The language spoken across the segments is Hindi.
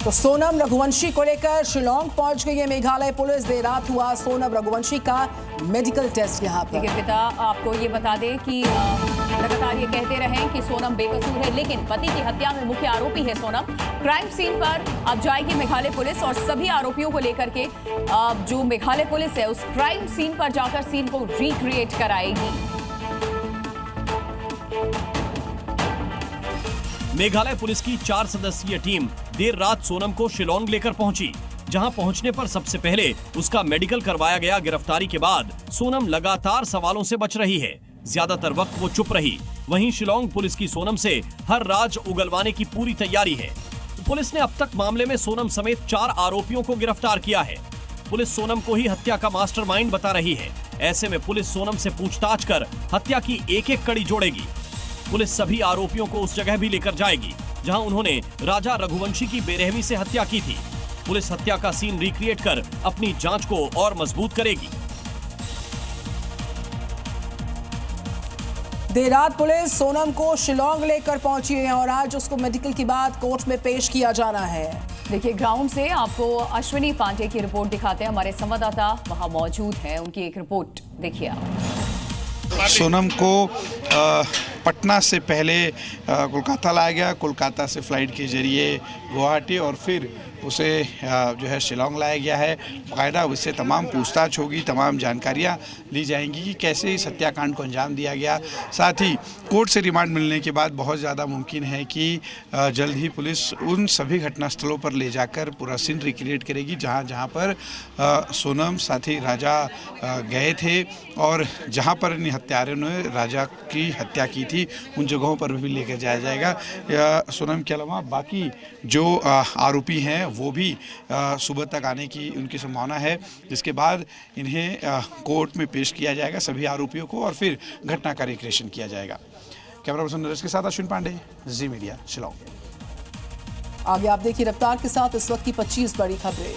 तो सोनम रघुवंशी को लेकर शिलोंग पहुंच गई है मेघालय पुलिस। देर रात हुआ सोनम रघुवंशी का मेडिकल टेस्ट यहाँ पर। देखिए पिता आपको ये बता दें कि लगातार ये कहते रहे कि सोनम बेकसूर है, लेकिन पति की हत्या में मुख्य आरोपी है सोनम। क्राइम सीन पर अब जाएगी मेघालय पुलिस और सभी आरोपियों को लेकर के जो मेघालय पुलिस है उस क्राइम सीन पर जाकर सीन को रिक्रिएट कराएगी। मेघालय पुलिस की 4 सदस्यीय टीम देर रात सोनम को शिलोंग लेकर पहुंची, जहां पहुंचने पर सबसे पहले उसका मेडिकल करवाया गया। गिरफ्तारी के बाद सोनम लगातार सवालों से बच रही है, ज्यादातर वक्त वो चुप रही। वहीं शिलोंग पुलिस की सोनम से हर राज उगलवाने की पूरी तैयारी है। पुलिस ने अब तक मामले में सोनम समेत 4 आरोपियों को गिरफ्तार किया है। पुलिस सोनम को ही हत्या का मास्टरमाइंड बता रही है। ऐसे में पुलिस सोनम से पूछताछ कर हत्या की एक-एक कड़ी जोड़ेगी। पुलिस सभी आरोपियों को उस जगह भी लेकर जाएगी जहां उन्होंने राजा रघुवंशी की बेरहमी से हत्या की थी। पुलिस हत्या का सीन रिक्रिएट कर अपनी जांच को और मजबूत करेगी। देर रात पुलिस सोनम को शिलोंग लेकर पहुंची है और आज उसको मेडिकल के बाद कोर्ट में पेश किया जाना है। देखिए ग्राउंड से आपको अश्विनी पांडे की रिपोर्ट दिखाते हैं, हमारे संवाददाता वहां मौजूद हैं। उनकी एक रिपोर्ट देखिए आप। सोनम को पटना से पहले कोलकाता लाया गया, कोलकाता से फ्लाइट के जरिए गुवाहाटी और फिर उसे जो है शिलोंग लाया गया है। बाकायदा उससे तमाम पूछताछ होगी, तमाम जानकारियां ली जाएंगी कि कैसे इस हत्याकांड को अंजाम दिया गया। साथ ही कोर्ट से रिमांड मिलने के बाद बहुत ज़्यादा मुमकिन है कि जल्द ही पुलिस उन सभी घटनास्थलों पर ले जाकर पूरा सीन रिक्रिएट करेगी जहां जहां पर सोनम साथी राजा गए थे और जहां पर इन हत्यारों ने राजा की हत्या की थी उन जगहों पर भी लेकर जाया जाएगा। सोनम के अलावा बाकी जो आरोपी हैं वो भी सुबह तक आने की उनकी संभावना है, जिसके बाद इन्हें कोर्ट में पेश किया जाएगा सभी आरोपियों को और फिर घटना का रिक्रिएशन किया जाएगा। कैमरा पर्सन नरेश के साथ अश्विन पांडे, जी मीडिया, शिलोंग। आगे आप देखिए रफ्तार के साथ इस वक्त की 25 बड़ी खबरें।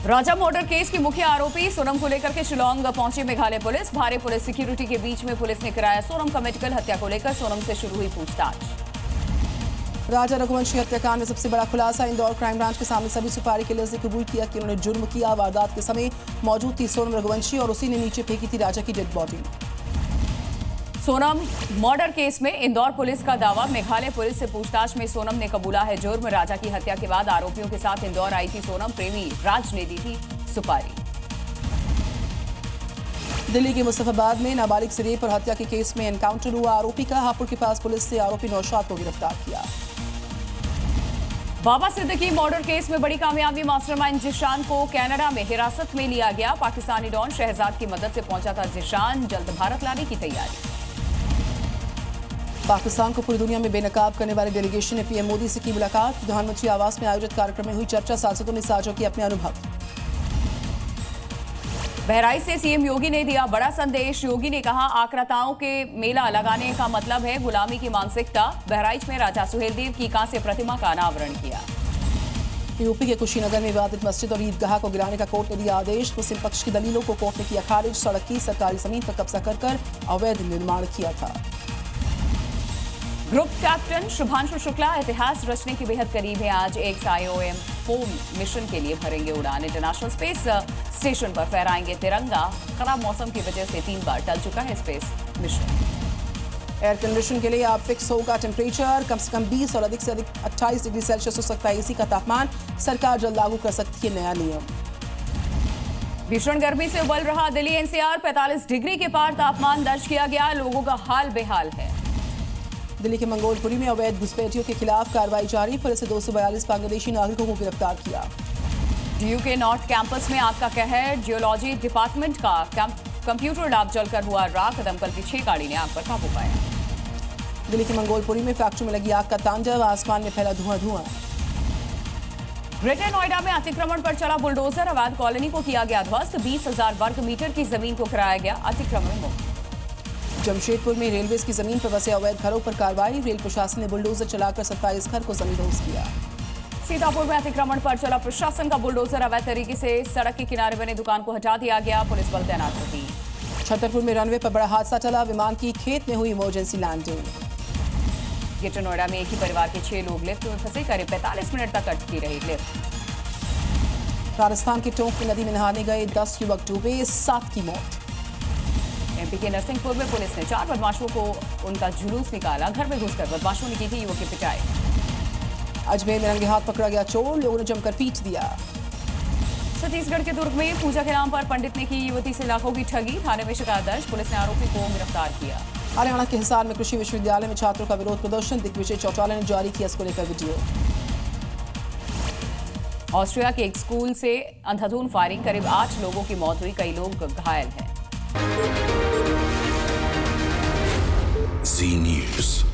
राजा मर्डर केस की मुख्य आरोपी सोनम को लेकर के शिलोंग पहुंची मेघालय पुलिस। भारी पुलिस सिक्योरिटी के बीच में पुलिस ने कराया सोनम का मेडिकल। हत्या को लेकर सोनम से शुरू हुई पूछताछ। राजा रघुवंशी हत्याकांड में सबसे बड़ा खुलासा। इंदौर क्राइम ब्रांच के सामने सभी सुपारी के लफ्ज़ कबूल किया कि उन्होंने जुर्म किया। वारदात के समय मौजूद थी सोनम रघुवंशी और उसी ने नीचे फेंकी थी राजा की dead body. Sonam murder case में इंदौर पुलिस का दावा। मेघालय पुलिस से पूछताछ में सोनम ने कबूला है जुर्म। राजा की हत्या के बाद आरोपियों के साथ इंदौर आई थी सोनम। प्रेमी राज ने दी थी सुपारी। दिल्ली के मुस्तफाबाद में नाबालिग से रेप और हत्या के केस में एनकाउंटर हुआ आरोपी का। हापुड़ के पास पुलिस ने आरोपी नौशाद को गिरफ्तार किया। बाबा सिद्दीकी मर्डर केस में बड़ी कामयाबी। मास्टरमाइंड जिशान को कनाडा में हिरासत में लिया गया। पाकिस्तानी डॉन शहजाद की मदद से पहुंचा था जिशान। जल्द भारत लाने की तैयारी। पाकिस्तान को पूरी दुनिया में बेनकाब करने वाले डेलीगेशन ने पीएम मोदी से की मुलाकात। प्रधानमंत्री आवास में आयोजित कार्यक्रम में हुई चर्चा। सांसदों ने साझा किए अपने अनुभव। बहराइच से सीएम योगी ने दिया बड़ा संदेश। योगी ने कहा आक्राताओं के मेला लगाने का मतलब है गुलामी की मानसिकता। बहराइच में राजा सुहेलदेव की कांस्य प्रतिमा का अनावरण किया। यूपी के कुशीनगर में विवादित मस्जिद और ईदगाह को गिराने का कोर्ट ने दिया आदेश। मुस्लिम पक्ष की दलीलों को कोर्ट ने किया खारिज। सड़क की सरकारी जमीन पर कब्जा कर अवैध निर्माण किया था। ग्रुप कैप्टन शुभांशु शुक्ला इतिहास रचने के बेहद करीब है। आज IOM-4 मिशन के लिए भरेंगे उड़ान। इंटरनेशनल स्पेस स्टेशन पर फहराएंगे तिरंगा। खराब मौसम की वजह से 3 बार टल चुका है स्पेस मिशन। एयर कंडीशन के लिए अब फिक्स होगा टेम्परेचर। कम से कम 20 और अधिक से अधिक 28 डिग्री सेल्सियस हो सकता है एसी का तापमान। सरकार जल्द लागू कर सकती है नया नियम। भीषण गर्मी से उबल रहा दिल्ली NCR। 45 डिग्री के पार तापमान दर्ज किया गया। लोगों का हाल बेहाल है। दिल्ली के मंगोलपुरी में अवैध घुसपैठियों के खिलाफ कार्रवाई जारी। पुलिस ने 242 बांग्लादेशी नागरिकों को गिरफ्तार किया। DU के नॉर्थ कैंपस में आग का कहर। जियोलॉजी डिपार्टमेंट का कंप्यूटर लैब जलकर हुआ राख। दमकल की 6 गाड़ी ने आग पर काबू पाया। दिल्ली के मंगोलपुरी में फैक्ट्री में लगी आग का तांडव। आसमान में फैला धुआं। ग्रेटर नोएडा में अतिक्रमण पर चला बुलडोजर। अवैध कॉलोनी को किया गया ध्वस्त। 20,000 वर्ग मीटर की जमीन को कराया गया अतिक्रमण मुक्त। जमशेदपुर में रेलवेज की जमीन पर बसे अवैध घरों पर कार्रवाई। रेल प्रशासन ने बुलडोजर चलाकर 27 घर को जमींदोज किया। सीतापुर में अतिक्रमण पर चला प्रशासन का बुलडोजर। अवैध तरीके से सड़क के किनारे बने दुकान को हटा दिया गया। पुलिस बल तैनात रही। छतरपुर में रनवे पर बड़ा हादसा चला। विमान की खेत में हुई इमरजेंसी लैंडिंग। ग्रेटर नोएडा में एक ही परिवार के 6 लोग लिफ्ट में फंसे, करीब 45 मिनट तक अटकी रही लिफ्ट। राजस्थान के टोंक की नदी में नहाने गए 10 युवक डूबे, 7 की मौत। एमपी के नरसिंहपुर में पुलिस ने 4 बदमाशों को उनका जुलूस निकाला, घर में घुसकर बदमाशों ने की थी युवक की पिटाई। अजमेर में रंगे हाथ पकड़ा गया चोर, लोगों ने जमकर पीट दिया। छत्तीसगढ़ के दुर्ग में पूजा के नाम पर पंडित ने की युवती से लाखों की ठगी, थाने में शिकायत दर्ज, पुलिस ने आरोपी को गिरफ्तार किया। हरियाणा के हिसार में कृषि विश्वविद्यालय में छात्रों का विरोध प्रदर्शन, दिग्विजय चौटाला ने जारी किया इसको लेकर वीडियो। ऑस्ट्रिया के एक स्कूल से अंधाधुंध फायरिंग, करीब 8 लोगों की मौत हुई, कई लोग घायल हैं। Z News।